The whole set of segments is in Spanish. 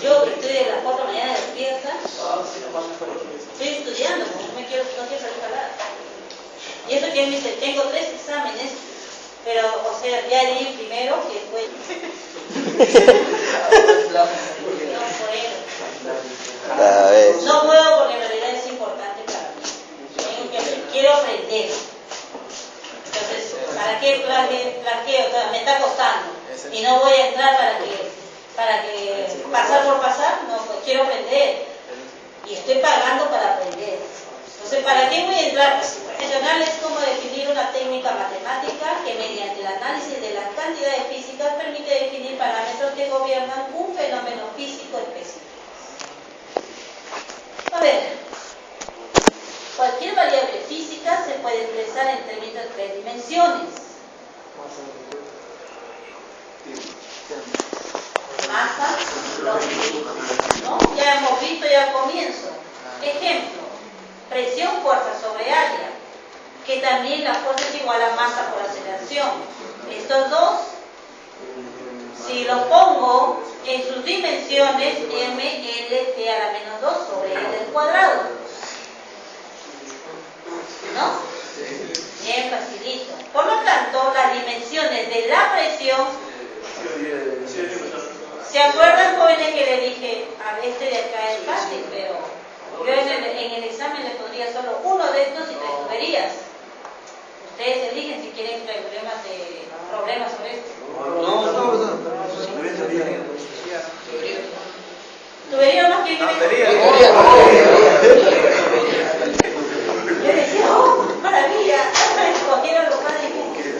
Yo que estoy de las 4 de la mañana despierta, estoy estudiando, no quiero salir a hablar. Y eso que me dice, tengo 3 exámenes, pero, o sea, ya di el primero, que fue... No puedo. No puedo porque en realidad es importante para mí. Quiero aprender. Entonces, ¿para qué plaqueo? O sea, me está costando. Y no voy a entrar para que pasar por pasar. No, pues quiero aprender. Y estoy pagando para aprender. Entonces, ¿para qué voy a entrar? Profesional es como definir una técnica matemática que mediante el análisis de las cantidades físicas permite definir parámetros que gobiernan un fenómeno físico específico. A ver, cualquier variable física se puede expresar en términos de 3 dimensiones. Masa, longitud, ¿no? Ya hemos visto ya al comienzo. Ejemplo, presión, fuerza sobre área, que también la fuerza es igual a masa por aceleración. Estos dos, si los pongo en sus dimensiones, mLt a la menos 2 sobre L al cuadrado. ¿No? Bien facilito. Por lo tanto, las dimensiones de la presión, ¿se acuerdan, jóvenes, que le dije, a este de acá es fácil, pero yo en el examen le pondría solo uno de estos y 3 tuberías? Ustedes eligen si quieren problemas sobre esto. ¿Tubería más que yo decía, oh, maravilla, escogieron lo más difícil.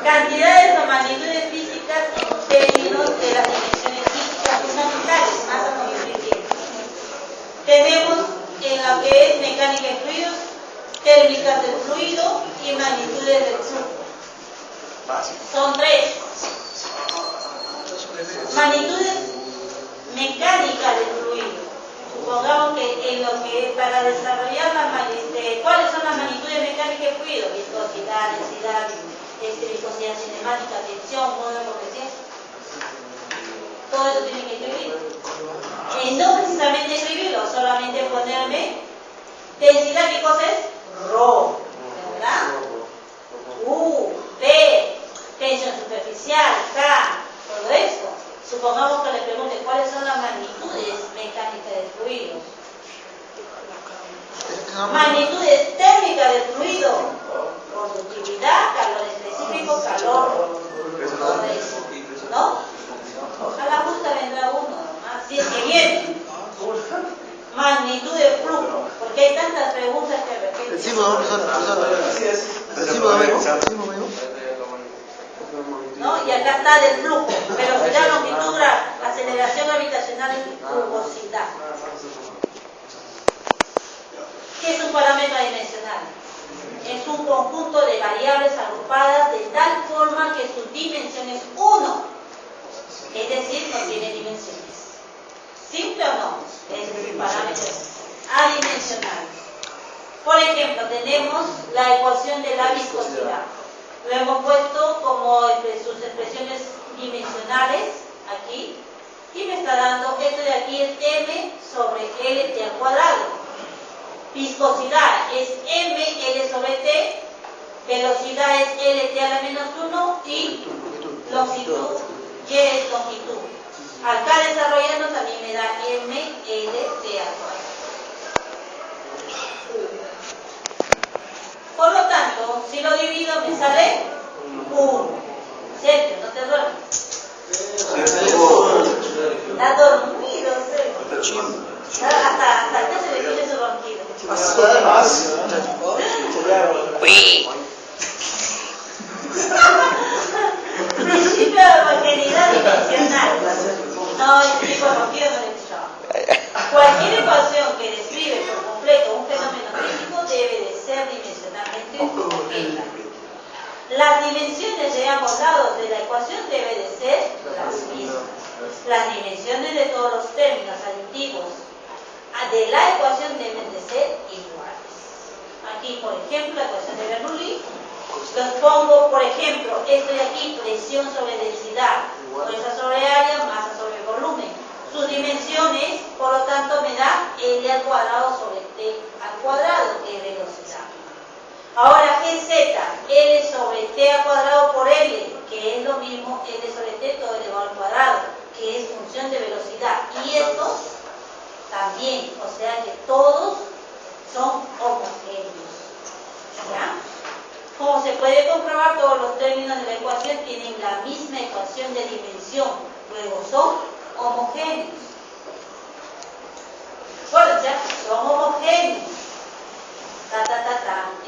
Cantidades o magnitudes físicas en términos de las dimensiones físicas fundamentales, masa, longitud y tiempo. Tenemos en lo que es mecánica de fluidos, térmicas del fluido y magnitudes del flujo. Son 3. Magnitudes mecánicas del fluido. Supongamos que en lo que para desarrollar ¿cuáles son las magnitudes mecánicas del fluido? Viscosidad, densidad, viscosidad cinemática, tensión, modo de compresión. Todo eso tiene que escribir. No precisamente escribirlo, solamente ponerme densidad. ¿Qué cosa es? Rho, ¿verdad? P, tensión superficial, K, todo esto. Supongamos que le pregunte cuáles son las magnitudes mecánicas del fluido. Magnitudes térmicas del fluido, conductividad, calor específico, calor, todo eso, ¿no? A la justa vendrá uno, así es que viene. Magnitud de flujo, porque hay tantas preguntas que repiten. ¿No? Y acá está del flujo, velocidad, longitud, aceleración gravitacional y rugosidad. ¿Qué es un parámetro dimensional? Es un conjunto de variables agrupadas de tal forma que su dimensión es 1, es decir, no tiene dimensiones. ¿Simple o no? Es un parámetro adimensional. Por ejemplo, tenemos la ecuación de la viscosidad. Lo hemos puesto como sus expresiones dimensionales aquí, y me está dando, esto de aquí es m sobre lt al cuadrado. Viscosidad es ml sobre t, velocidad es lt a la menos 1 y longitud y es longitud. Acá desarrollando también me da mlt al cuadrado. Por lo tanto, si lo divido me sale 1. Sergio, no te duermes. Está dormido, Sergio. Hasta acá se le quiere su ronquido. Principio de homogeneidad dimensional. No, el tipo de ronquido no le he escuchado. Cualquier ecuación que describe por completo un fenómeno físico debe de ser dimensionalmente homogénea. Las dimensiones de ambos lados de la ecuación deben de ser las mismas. Las dimensiones de todos los términos aditivos de la ecuación deben de ser iguales. Aquí, por ejemplo, la ecuación de Bernoulli. Los pongo, por ejemplo, esto de aquí, presión sobre densidad, fuerza sobre área, masa sobre volumen. Sus L sobre T al cuadrado por L, que es lo mismo L sobre T todo elevado al cuadrado, que es función de velocidad. Y estos también, o sea que todos son homogéneos. ¿Ya? Como se puede comprobar, todos los términos de la ecuación tienen la misma ecuación de dimensión, luego son homogéneos. Bueno, ya son homogéneos.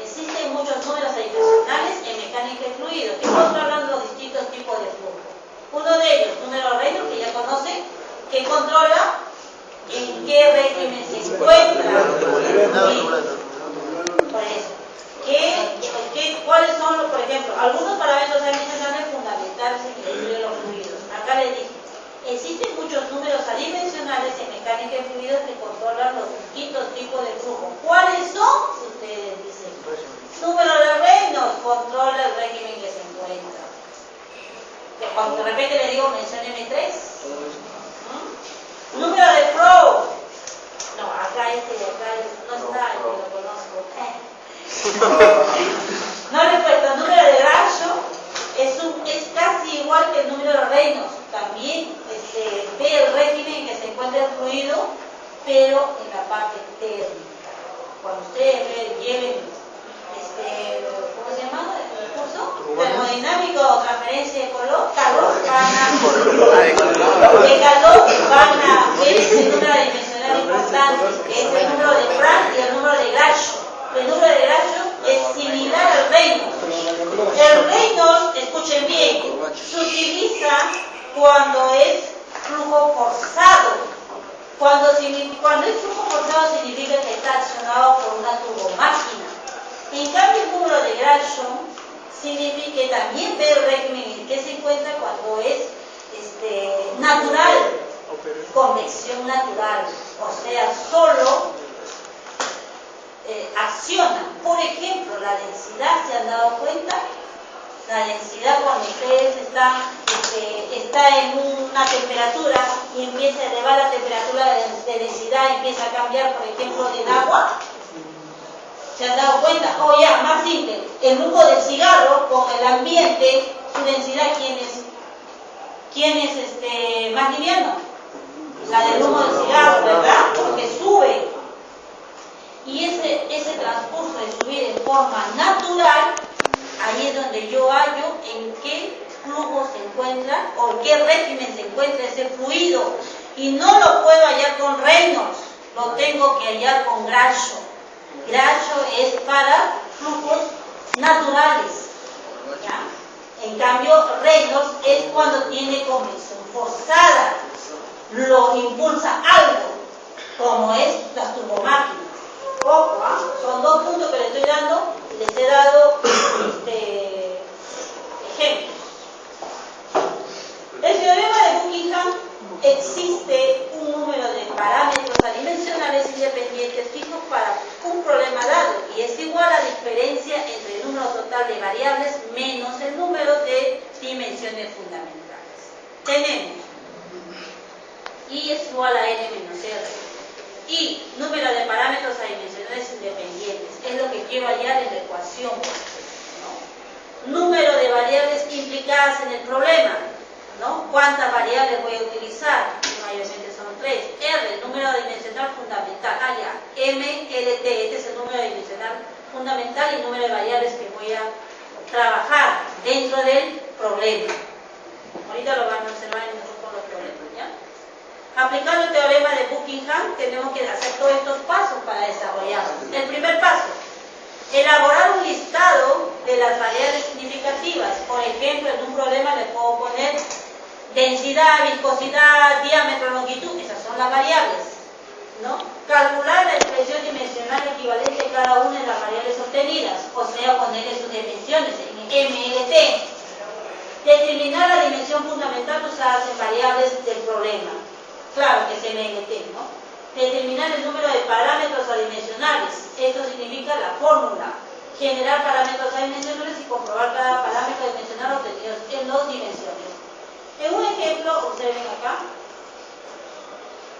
Existen muchos números adicionales en mecánica de fluidos que controlan los distintos tipos de flujo. Uno de ellos, número Reynolds, que ya conocen, que controla en qué régimen se encuentra el fluido. Por eso, ¿cuáles son, por ejemplo, algunos parámetros adicionales fundamentales en el estudio de los fluidos? Acá les dije, existen muchos números adimensionales en mecánica de fluidos que controlan los distintos tipos de flujo. ¿Cuáles son? Ustedes dicen. Número de Reynolds controla el régimen que se encuentra. Cuando de repente le digo mencióneme 3. Número de Flow. No, acá no está, yo lo conozco. No le he puesto número de Grasho, es casi igual que el número de Reynolds. También ve el régimen en que se encuentra el fluido, pero en la parte térmica. Cuando ustedes lleven ¿cómo se llama el curso? Termodinámico o transferencia de calor, van a ver ese número dimensional importante, que es el número de Frank y el número de Grasho. El número de Grasho es similar al Reynolds. El Reynolds, escuchen bien, se utiliza cuando es flujo forzado. Cuando es flujo forzado significa que está accionado por una turbomáquina. En cambio, el número de Grasho significa que también ve el régimen en que se encuentra cuando es natural, convección natural, o sea, solo acciona. Por ejemplo, la densidad, ¿se han dado cuenta? La densidad cuando ustedes está en una temperatura y empieza a elevar la temperatura de densidad, empieza a cambiar, por ejemplo, del agua. ¿Se han dado cuenta? O ya, más simple, el humo del cigarro con el ambiente, su densidad, ¿quién es más liviano? La del humo del cigarro, ¿verdad? Porque sube. Y ese transcurso de subir en forma natural, ahí es donde yo hallo en qué flujo se encuentra o en qué régimen se encuentra ese fluido. Y no lo puedo hallar con Reynolds, lo tengo que hallar con Grasho. Grasho es para flujos naturales, ¿ya? En cambio, Reynolds es cuando tiene convección forzada, lo impulsa algo, como es las turbomáquinas. Ojo, son dos puntos que les estoy dando, les he dado ejemplos. El teorema de Buckingham existe un número de parámetros adimensionales independientes fijos para un problema dado y es igual a la diferencia entre el número total de variables menos el número de dimensiones fundamentales. Tenemos I es igual a N menos R. Y número de parámetros adimensionales independientes es lo que quiero hallar en la ecuación, ¿no? Número de variables implicadas en el problema, ¿no? ¿Cuántas variables voy a utilizar? Mayormente son 3. R, número dimensional fundamental. Ya. M, L, T, este es el número dimensional fundamental y el número de variables que voy a trabajar dentro del problema. Ahorita lo van a observar en los problemas, ¿ya? Aplicando el teorema de Buckingham, tenemos que hacer todos estos pasos para desarrollarlo. El primer paso, elaborar un listado de las variables significativas. Por ejemplo, en un problema le puedo poner densidad, viscosidad, diámetro, longitud, esas son las variables, ¿no? Calcular la expresión dimensional equivalente a cada una de las variables obtenidas, o sea, ponerle sus dimensiones en MLT. Determinar la dimensión fundamental usadas en variables del problema. Claro que es MLT, ¿no? Determinar el número de parámetros adimensionales. Esto significa la fórmula. Generar parámetros adimensionales y comprobar cada parámetro adimensional obtenido en 2 dimensiones. En un ejemplo, observen acá,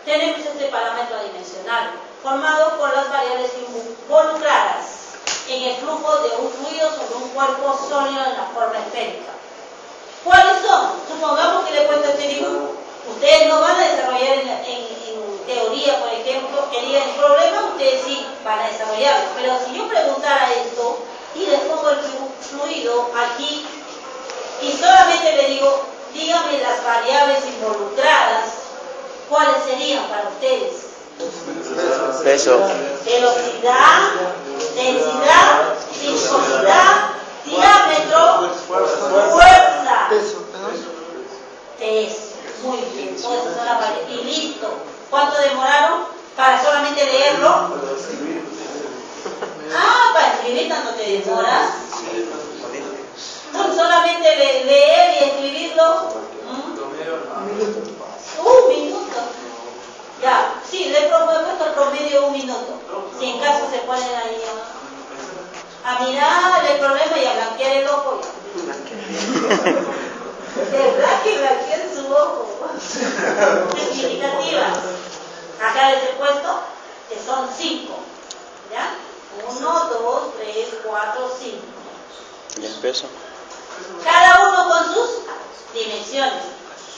tenemos este parámetro adimensional formado por las variables involucradas. en el flujo de un fluido sobre un cuerpo sólido en la forma esférica. ¿Cuáles son? Supongamos que le he puesto este dibujo. Ustedes no van a desarrollar en teoría, por ejemplo, que digan el problema, ustedes sí van a desarrollarlo. Pero si yo preguntara esto y les pongo el fluido aquí y solamente le digo, dígame las variables involucradas, ¿cuáles serían para ustedes? Peso. Velocidad, densidad, viscosidad, diámetro, fuerza. Peso. Muy bien, todas esas son las variables. Y listo. ¿Cuánto demoraron para solamente leerlo? Para escribir tanto te demoras. Con solamente leer y escribirlo. Un minuto. Ya, sí, le he puesto el promedio 1 minuto. Si en caso se ponen ahí a mirar el problema y a blanquear el ojo. De verdad que blanquean su ojo. Significativas. Acá les he puesto que son 5. ¿Ya? 1, 2, 3, 4, 5. ¿Y el peso? Cada uno con sus dimensiones.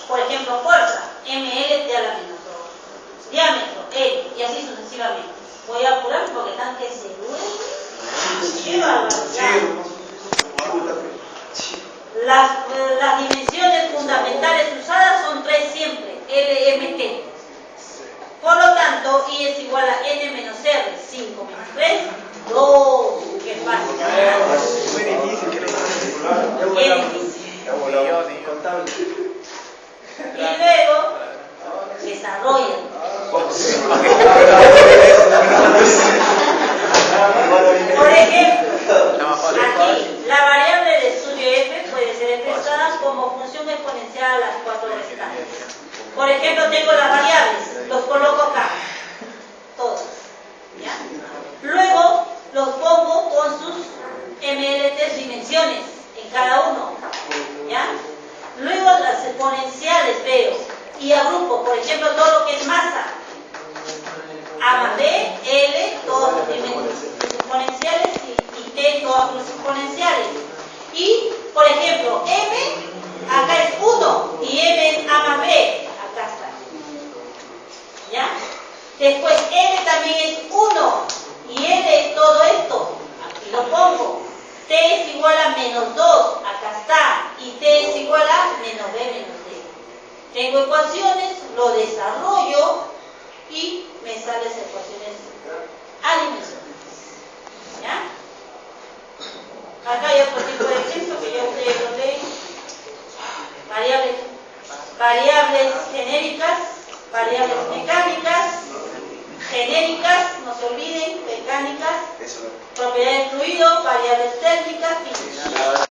Por ejemplo, fuerza, ml a la menos 2. Diámetro, L, y así sucesivamente. Voy a apurarme porque están que se duelen. ¡Qué barbaridad! Las dimensiones fundamentales usadas son 3 siempre, LMT. Por lo tanto, I es igual a N menos R, 5 menos 3, 2. ¡Qué fácil! Muy difícil, Qué difícil. Y luego desarrollan. Por ejemplo, aquí la variable de estudio f puede ser expresada como función exponencial a las 4 restantes. Por ejemplo, tengo las variables, los coloco acá, todos. ¿Ya? Luego los pongo con sus MLT dimensiones en cada uno. ¿Ya? Luego las exponenciales veo y agrupo, por ejemplo, todo lo que es masa. A más B, L, todas las dimensiones exponenciales y T, todas las exponenciales. Y, por ejemplo, M, acá es 1 y M es A más B, acá está. ¿Ya? Después N también es 1 y L es todo esto, aquí lo pongo. T es igual a menos 2, acá está, y T es igual a menos B menos D. Tengo ecuaciones, lo desarrollo y me salen las ecuaciones adimensionales. ¿Ya? Acá hay otro tipo de ejemplo que ya ustedes lo leen. Variables genéricas, variables mecánicas, genéricas, no se olviden, mecánicas, propiedades de fluido, variables térmicas, físicas.